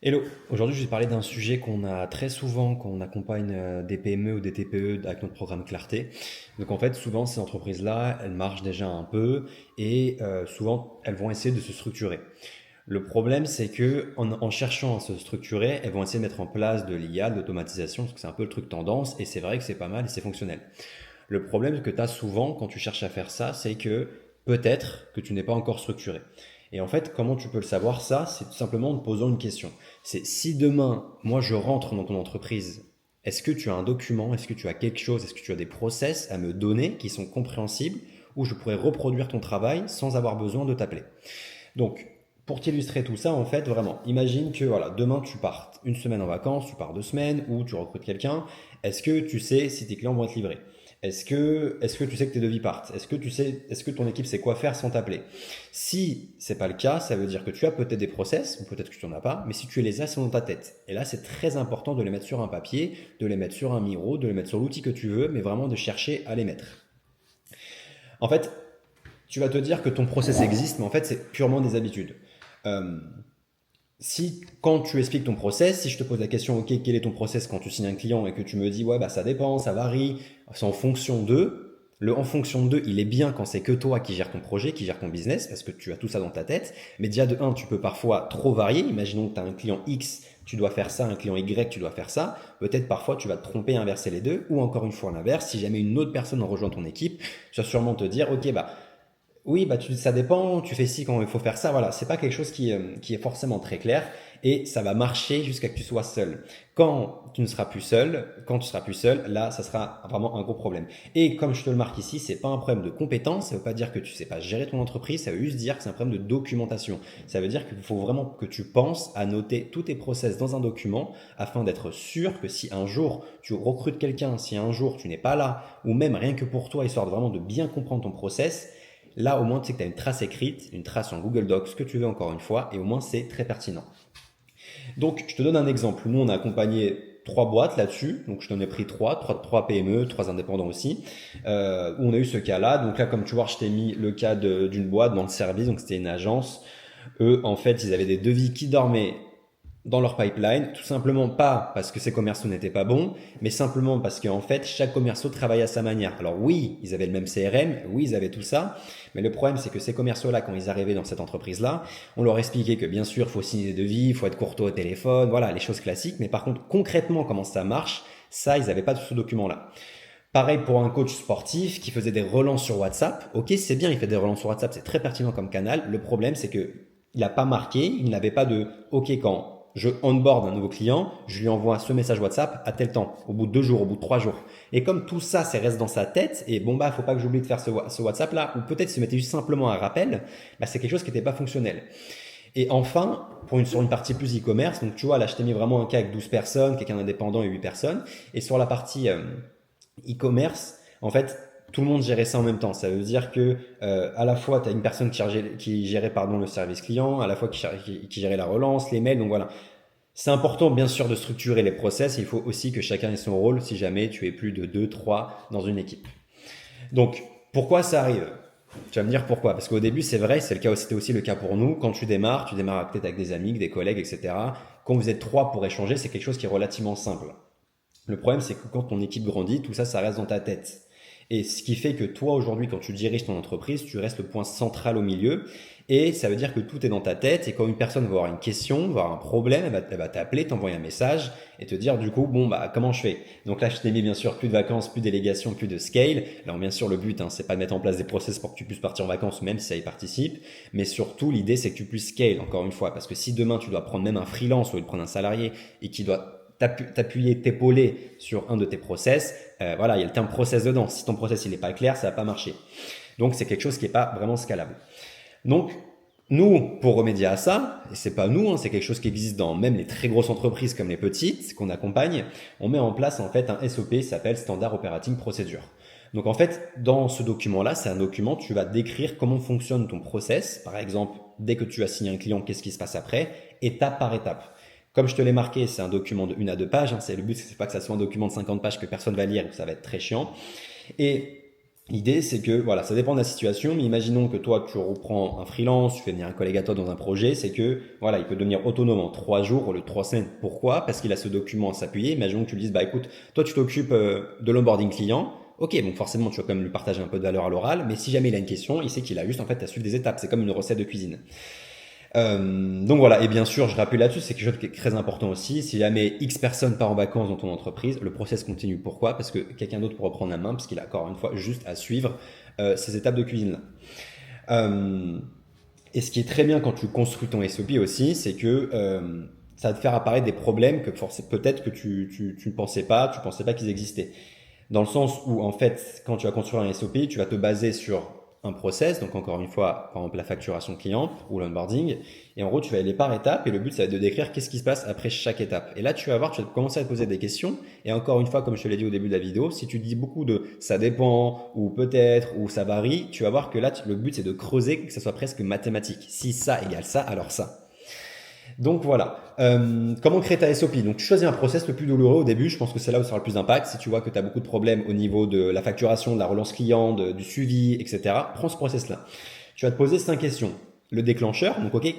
Hello, aujourd'hui je vais parler d'un sujet qu'on a très souvent quand on accompagne des PME ou des TPE avec notre programme Clarté. Donc en fait souvent ces entreprises-là, elles marchent déjà un peu et souvent elles vont essayer de se structurer. Le problème c'est que en cherchant à se structurer, elles vont essayer de mettre en place de l'IA, de l'automatisation, parce que c'est un peu le truc tendance et c'est vrai que c'est pas mal et c'est fonctionnel. Le problème que tu as souvent quand tu cherches à faire ça, c'est que peut-être que tu n'es pas encore structuré. Et en fait, comment tu peux le savoir ça? C'est tout simplement en te posant une question. C'est si demain, moi, je rentre dans ton entreprise, est-ce que tu as un document, est-ce que tu as quelque chose, est-ce que tu as des process à me donner qui sont compréhensibles où je pourrais reproduire ton travail sans avoir besoin de t'appeler? Donc, pour t'illustrer tout ça, en fait, vraiment, imagine que voilà, demain tu partes une semaine en vacances, tu pars 2 semaines ou tu recrutes quelqu'un. Est-ce que tu sais si tes clients vont être livrés? Est-ce que tu sais que tes devis partent? Est-ce que ton équipe sait quoi faire sans t'appeler? Si c'est pas le cas, ça veut dire que tu as peut-être des process ou peut-être que tu n'en as pas, mais si tu les as, c'est dans ta tête. Et là, c'est très important de les mettre sur un papier, de les mettre sur un miro, de les mettre sur l'outil que tu veux, mais vraiment de chercher à les mettre. En fait, tu vas te dire que ton process existe, mais en fait, c'est purement des habitudes. Euh, Si quand tu expliques ton process, si je te pose la question, ok, quel est ton process quand tu signes un client et que tu me dis, ouais, bah ça dépend, ça varie, c'est en fonction d'eux. Le en fonction d'eux, il est bien quand c'est que toi qui gères ton projet, qui gère ton business, parce que tu as tout ça dans ta tête. Mais déjà de un, tu peux parfois trop varier. Imaginons que tu as un client X, tu dois faire ça, un client Y, tu dois faire ça. Peut-être parfois tu vas te tromper, inverser les deux, ou encore une fois l'inverse. Si jamais une autre personne en rejoint ton équipe, tu vas sûrement te dire, ok, bah oui, bah ça dépend, tu fais ci quand il faut faire ça, voilà, c'est pas quelque chose qui est forcément très clair et ça va marcher jusqu'à que tu sois seul. Quand tu seras plus seul, là, ça sera vraiment un gros problème. Et comme je te le marque ici, c'est pas un problème de compétence, ça veut pas dire que tu sais pas gérer ton entreprise, ça veut juste dire que c'est un problème de documentation. Ça veut dire qu'il faut vraiment que tu penses à noter tous tes process dans un document afin d'être sûr que si un jour tu recrutes quelqu'un, si un jour tu n'es pas là, ou même rien que pour toi, histoire de vraiment de bien comprendre ton process, là, au moins, tu sais que tu as une trace écrite, une trace en Google Docs, ce que tu veux encore une fois, et au moins, c'est très pertinent. Donc, je te donne un exemple. Nous, on a accompagné 3 boîtes là-dessus. Donc, je t'en ai pris trois PME, 3 indépendants aussi, où on a eu ce cas-là. Donc là, comme tu vois, je t'ai mis le cas d'une boîte dans le service. Donc, c'était une agence. Eux, en fait, ils avaient des devis qui dormaient dans leur pipeline, tout simplement pas parce que ces commerciaux n'étaient pas bons, mais simplement parce qu'en fait, chaque commerciaux travaille à sa manière. Alors oui, ils avaient le même CRM, oui, ils avaient tout ça, mais le problème, c'est que ces commerciaux-là, quand ils arrivaient dans cette entreprise-là, on leur expliquait que bien sûr, il faut signer des devis, il faut être courtois au téléphone, voilà, les choses classiques, mais par contre, concrètement, comment ça marche, ça, ils n'avaient pas tout ce document-là. Pareil pour un coach sportif qui faisait des relances sur WhatsApp. Ok, c'est bien, il fait des relances sur WhatsApp, c'est très pertinent comme canal. Le problème, c'est que il n'a pas marqué, il n'avait pas de OK quand je onboard un nouveau client, je lui envoie ce message WhatsApp à tel temps, au bout de 2 jours, au bout de 3 jours. Et comme tout ça, ça reste dans sa tête, et bon bah, faut pas que j'oublie de faire ce WhatsApp là, ou peut-être se mettait juste simplement un rappel, bah, c'est quelque chose qui n'était pas fonctionnel. Et enfin, sur une partie plus e-commerce, donc tu vois, là je t'ai mis vraiment un cas avec 12 personnes, quelqu'un indépendant et 8 personnes, et sur la partie e-commerce, en fait, tout le monde gérait ça en même temps. Ça veut dire que à la fois, tu as une personne qui gérait pardon, le service client, à la fois qui gérait la relance, les mails. Donc voilà, c'est important bien sûr de structurer les process. Il faut aussi que chacun ait son rôle si jamais tu es plus de 2, 3 dans une équipe. Donc, pourquoi ça arrive? Tu vas me dire pourquoi. Parce qu'au début, c'est vrai, c'était aussi le cas pour nous. Quand tu démarres peut-être avec des amis, des collègues, etc. Quand vous êtes 3 pour échanger, c'est quelque chose qui est relativement simple. Le problème, c'est que quand ton équipe grandit, tout ça, ça reste dans ta tête. Et ce qui fait que toi, aujourd'hui, quand tu diriges ton entreprise, tu restes le point central au milieu. Et ça veut dire que tout est dans ta tête. Et quand une personne va avoir une question, va avoir un problème, elle va t'appeler, t'envoyer un message et te dire, du coup, bon, bah, comment je fais? Donc là, je t'ai mis, bien sûr, plus de vacances, plus de délégation, plus de scale. Alors, bien sûr, le but, hein, c'est pas de mettre en place des process pour que tu puisses partir en vacances, même si ça y participe. Mais surtout, l'idée, c'est que tu puisses scale, encore une fois. Parce que si demain, tu dois prendre même un freelance ou de prendre un salarié et qui doit t'appuyer, t'épauler sur un de tes process, voilà, il y a le terme process dedans. Si ton process il n'est pas clair, ça va pas marcher. Donc c'est quelque chose qui n'est pas vraiment scalable. Donc nous, pour remédier à ça, et c'est pas nous, hein, c'est quelque chose qui existe dans même les très grosses entreprises comme les petites qu'on accompagne, on met en place en fait un SOP qui s'appelle Standard Operating Procedure. Donc en fait, dans ce document-là, c'est un document, tu vas décrire comment fonctionne ton process. Par exemple, dès que tu as signé un client, qu'est-ce qui se passe après, étape par étape. Comme je te l'ai marqué, c'est un document de 1 à 2 pages. Hein, le but, c'est pas que ça soit un document de 50 pages que personne va lire, ça va être très chiant. Et L'idée, c'est que, voilà, ça dépend de la situation, mais imaginons que toi, tu reprends un freelance, tu fais venir un collègue à toi dans un projet, c'est que, voilà, il peut devenir autonome en 3 jours au lieu de 3 semaines. Pourquoi? Parce qu'il a ce document à s'appuyer. Imaginons que tu lui dises, bah écoute, toi, tu t'occupes de l'onboarding client. Ok, donc forcément, tu vas quand même lui partager un peu de valeur à l'oral, mais si jamais il a une question, il sait qu'il a juste en fait à suivre des étapes. C'est comme une recette de cuisine. Donc voilà, et bien sûr, je rappelle là-dessus, c'est quelque chose qui est très important aussi. Si jamais X personnes part en vacances dans ton entreprise, le process continue. Pourquoi? Parce que quelqu'un d'autre pourra prendre la main, parce qu'il a encore une fois juste à suivre ces étapes de cuisine-là. Euh, et ce qui est très bien quand tu construis ton SOP aussi, c'est que ça va te faire apparaître des problèmes que peut-être que tu ne pensais pas qu'ils existaient. Dans le sens où, en fait, quand tu vas construire un SOP, tu vas te baser sur un process, donc encore une fois, par exemple la facturation client ou l'onboarding, et en gros, tu vas aller par étape, et le but, ça va être de décrire qu'est-ce qui se passe après chaque étape. Et là, tu vas voir, tu vas commencer à te poser des questions, et encore une fois, comme je te l'ai dit au début de la vidéo, si tu dis beaucoup de ça dépend, ou peut-être, ou ça varie, tu vas voir que là, le but, c'est de creuser, que ça soit presque mathématique. Si ça égale ça, alors ça. Donc voilà. Comment créer ta SOP? Donc tu choisis un process le plus douloureux au début. Je pense que c'est là où ça aura le plus d'impact. Si tu vois que tu as beaucoup de problèmes au niveau de la facturation, de la relance client, du suivi, etc., prends ce process-là. Tu vas te poser 5 questions. Le déclencheur, donc ok,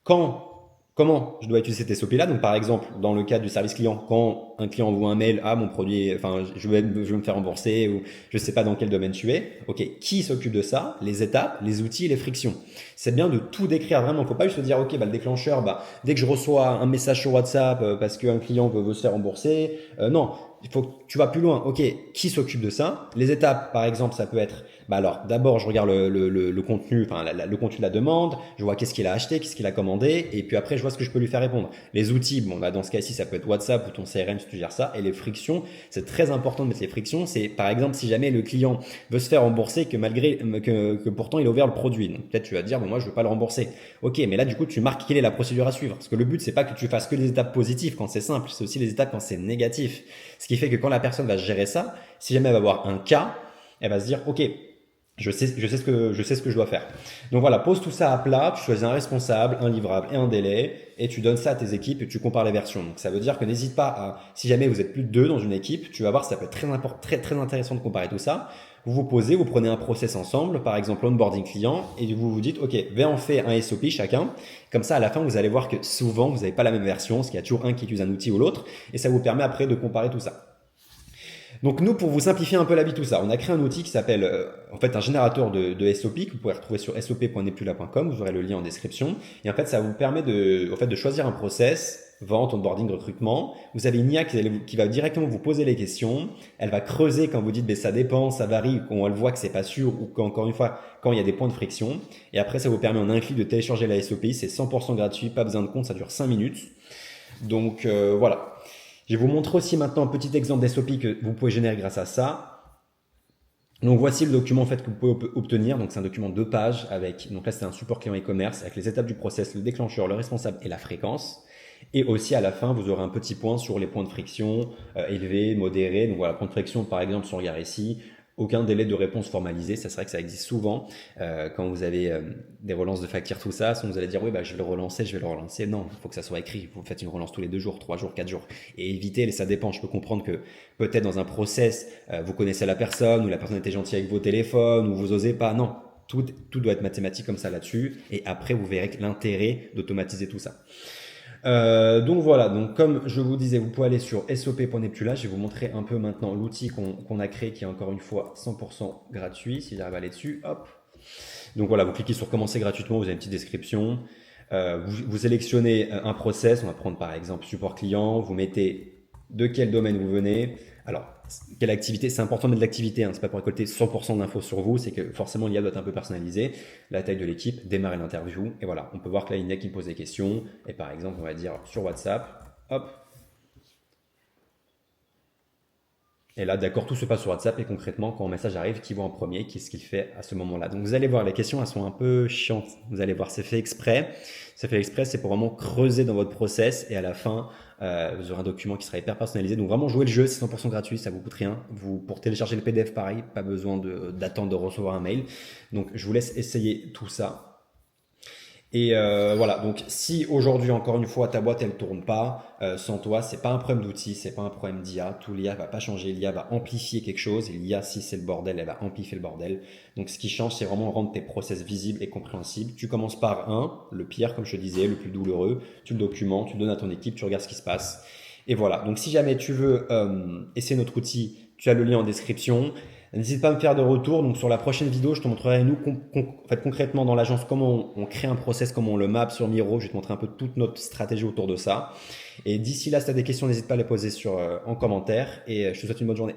quand, comment je dois utiliser cette SOP-là? Donc par exemple, dans le cas du service client, quand un client envoie un mail, ah mon produit, enfin je vais me faire rembourser ou je sais pas dans quel domaine tu es. Ok, qui s'occupe de ça? Les étapes, les outils, les frictions. C'est bien de tout décrire vraiment. Faut pas juste se dire ok, bah le déclencheur, bah dès que je reçois un message sur WhatsApp parce qu'un client veut se faire rembourser, non. Il faut que tu vas plus loin. Ok, qui s'occupe de ça? Les étapes, par exemple, ça peut être bah alors, d'abord, je regarde le contenu, enfin le contenu de la demande, je vois qu'est-ce qu'il a acheté, qu'est-ce qu'il a commandé, et puis après, je vois ce que je peux lui faire répondre. Les outils, bon, là, dans ce cas-ci, ça peut être WhatsApp ou ton CRM si tu gères ça, et les frictions, c'est très important de mettre les frictions. C'est, par exemple, si jamais le client veut se faire rembourser, que pourtant il a ouvert le produit. Donc, peut-être tu vas te dire, bon, moi, je veux pas le rembourser. Ok, mais là, du coup, tu marques quelle est la procédure à suivre. Parce que le but, c'est pas que tu fasses que les étapes positives quand c'est simple, c'est aussi les étapes quand c'est négatif. Ce qui fait que quand la personne va gérer ça, si jamais elle va avoir un cas, elle va se dire, ok, je sais ce que je dois faire. Donc voilà, pose tout ça à plat, tu choisis un responsable, un livrable et un délai, et tu donnes ça à tes équipes et tu compares les versions. Donc ça veut dire que n'hésite pas à, si jamais vous êtes plus de 2 dans une équipe, tu vas voir, ça peut être très intéressant de comparer tout ça. Vous vous posez, vous prenez un process ensemble, par exemple l'onboarding client, et vous vous dites, ok, viens on fait un SOP chacun. Comme ça, à la fin, vous allez voir que souvent, vous n'avez pas la même version, parce qu'il y a toujours un qui utilise un outil ou l'autre, et ça vous permet après de comparer tout ça. Donc nous, pour vous simplifier un peu la vie, tout ça, on a créé un outil qui s'appelle en fait un générateur de SOP que vous pouvez retrouver sur sop.neptula.com, vous aurez le lien en description. Et en fait, ça vous permet de choisir un process, vente, onboarding, recrutement. Vous avez une IA qui va directement vous poser les questions. Elle va creuser quand vous dites ben, ça dépend, ça varie, quand elle voit que c'est pas sûr ou qu'encore une fois, quand il y a des points de friction. Et après, ça vous permet en un clic de télécharger la SOP. C'est 100% gratuit, pas besoin de compte, ça dure 5 minutes. Donc voilà. Je vais vous montrer aussi maintenant un petit exemple d'SOP que vous pouvez générer grâce à ça. Donc voici le document en fait que vous pouvez obtenir. Donc c'est un document de 2 pages avec, donc là c'est un support client e-commerce avec les étapes du process, le déclencheur, le responsable et la fréquence. Et aussi à la fin, vous aurez un petit point sur les points de friction élevés, modérés. Donc voilà, point de friction par exemple sont regardés ici. Aucun délai de réponse formalisé, ça serait que ça existe souvent quand vous avez des relances de factures, tout ça. Sinon vous allez dire oui, bah, je vais le relancer. Non, il faut que ça soit écrit. Vous faites une relance tous les 2 jours, 3 jours, 4 jours. Et évitez, ça dépend. Je peux comprendre que peut-être dans un process, vous connaissez la personne ou la personne était gentille avec vos téléphones ou vous osez pas. Non, tout doit être mathématique comme ça là-dessus. Et après, vous verrez l'intérêt d'automatiser tout ça. Donc voilà, donc comme je vous disais, vous pouvez aller sur sop.neptula. Je vais vous montrer un peu maintenant l'outil qu'on a créé qui est encore une fois 100% gratuit. Si j'arrive à aller dessus, hop. Donc voilà, vous cliquez sur commencer gratuitement, vous avez une petite description. Vous sélectionnez un process, on va prendre par exemple support client, vous mettez de quel domaine vous venez. Alors, quelle activité? C'est important de mettre de l'activité, hein, c'est pas pour récolter 100% d'infos sur vous, c'est que forcément l'IA doit être un peu personnalisée. La taille de l'équipe, démarrer l'interview, et voilà, on peut voir que là, il y a qui me pose des questions, et par exemple, on va dire sur WhatsApp, hop. Et là, d'accord, tout se passe sur WhatsApp et concrètement, quand un message arrive, qui voit en premier, qu'est-ce qu'il fait à ce moment-là. Donc vous allez voir, les questions, elles sont un peu chiantes. Vous allez voir, c'est fait exprès. C'est fait exprès, c'est pour vraiment creuser dans votre process et à la fin, vous aurez un document qui sera hyper personnalisé. Donc vraiment, jouer le jeu, c'est 100% gratuit, ça vous coûte rien. Pour télécharger le PDF, pareil, pas besoin d'attendre de recevoir un mail. Donc je vous laisse essayer tout ça. Et voilà, donc si aujourd'hui, encore une fois, ta boîte, elle ne tourne pas, sans toi, c'est pas un problème d'outils, c'est pas un problème d'IA. Tout l'IA va pas changer, l'IA va amplifier quelque chose. Et l'IA, si c'est le bordel, elle va amplifier le bordel. Donc ce qui change, c'est vraiment rendre tes process visibles et compréhensibles. Tu commences par le pire, comme je te disais, le plus douloureux. Tu le documentes, tu le donnes à ton équipe, tu regardes ce qui se passe. Et voilà, donc si jamais tu veux essayer notre outil, tu as le lien en description. N'hésite pas à me faire de retour. Donc sur la prochaine vidéo, je te montrerai nous en fait, concrètement dans l'agence comment on crée un process, comment on le map sur Miro. Je vais te montrer un peu toute notre stratégie autour de ça. Et d'ici là, si tu as des questions, n'hésite pas à les poser en commentaire. Et je te souhaite une bonne journée.